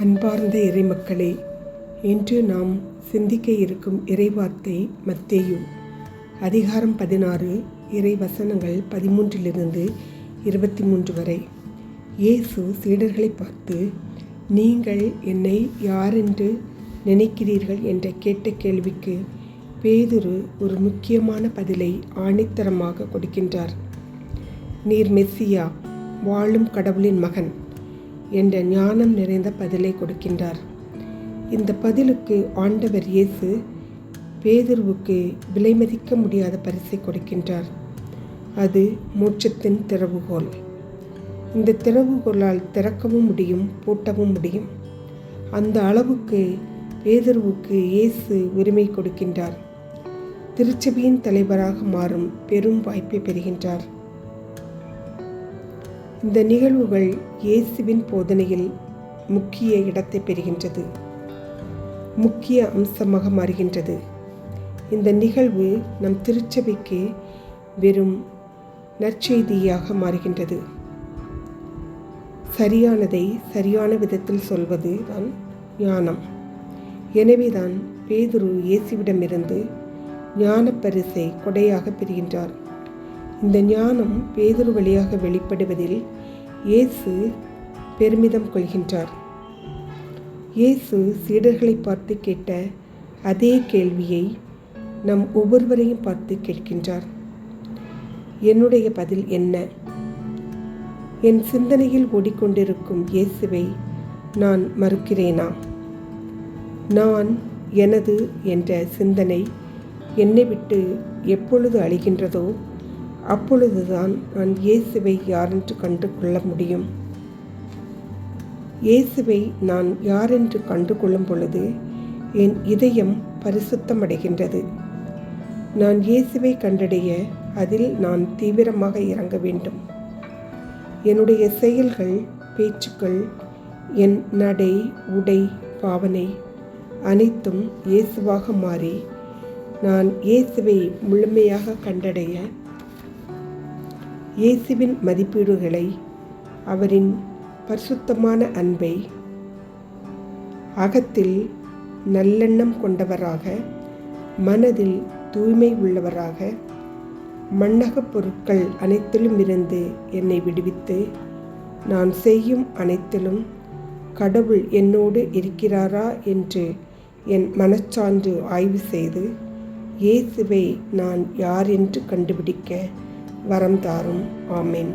அன்பார்ந்த இறைமக்களே, இன்று நாம் சிந்திக்க இருக்கும் இறைவார்த்தை மத்தேயு அதிகாரம் 16 இறை வசனங்கள் 13 23 வரை. இயேசு சீடர்களை பார்த்து, நீங்கள் என்னை யாரென்று நினைக்கிறீர்கள் என்ற கேட்ட கேள்விக்கு பேதுரு ஒரு முக்கியமான பதிலை ஆணித்தரமாக கொடுக்கின்றார். நீர் மெஸ்ஸியா, வாழும் கடவுளின் மகன் என்ற ஞானம் நிறைந்த பதிலை கொடுக்கின்றார். இந்த பதிலுக்கு ஆண்டவர் இயேசு பேதுருவுக்கு விலைமதிக்க முடியாத பரிசை கொடுக்கின்றார். அது மோட்சத்தின் திறவுகோல். இந்த திறவுகோலால் திறக்கவும் முடியும், பூட்டவும் முடியும். அந்த அளவுக்கு பேதுருவுக்கு இயேசு உரிமை கொடுக்கின்றார். திருச்சபையின் தலைவராக மாறும் பெரும் வாய்ப்பை பெறுகின்றார். இந்த நிகழ்வுகள் இயேசுவின் போதனையில் முக்கிய இடத்தை பெறுகின்றது, முக்கிய அம்சமாக மாறுகின்றது. இந்த நிகழ்வு நம் திருச்சபைக்கு வெறும் நற்செய்தியாக மாறுகின்றது. சரியானதை சரியான விதத்தில் சொல்வது தான் ஞானம். எனவேதான் பேதுரு இயேசுவிடமிருந்து ஞான பரிசை கொடையாக பெறுகின்றார். இந்த ஞானம் பேதுரு வழியாக வெளிப்படுவதில் இயேசு பெருமிதம் கொள்கின்றார். இயேசு சீடர்களை பார்த்து கேட்ட அதே கேள்வியை நம் ஒவ்வொருவரையும் பார்த்து கேட்கின்றார். என்னுடைய பதில் என்ன? என் சிந்தனையில் ஓடிக்கொண்டிருக்கும் இயேசுவை நான் மறுக்கிறேனா? நான், எனது என்ற சிந்தனை என்னை விட்டு எப்பொழுது அழிகின்றதோ அப்பொழுதுதான் நான் இயேசுவை யாரென்று கண்டு கொள்ள முடியும். இயேசுவை நான் யாரென்று கண்டு கொள்ளும் பொழுது என் இதயம் பரிசுத்தமடைகின்றது. நான் இயேசுவை கண்டடைய அதில் நான் தீவிரமாக இறங்க வேண்டும். என்னுடைய செயல்கள், பேச்சுக்கள், என் நடை, உடை, பாவனை அனைத்தும் இயேசுவாக மாறி நான் இயேசுவை முழுமையாக கண்டடைய இயேசுவின் மதிப்பீடுகளை, அவரின் பரிசுத்தமான அன்பை, அகத்தில் நல்லெண்ணம் கொண்டவராக, மனதில் தூய்மை உள்ளவராக, மண்ணகப் பொருட்கள் அனைத்திலும் இருந்து என்னை விடுவித்து, நான் செய்யும் அனைத்திலும் கடவுள் என்னோடு இருக்கிறாரா என்று என் மனச்சான்று ஆய்வு செய்து இயேசுவை நான் யார் என்று கண்டுபிடிக்க வரம் தாரும். ஆமென்.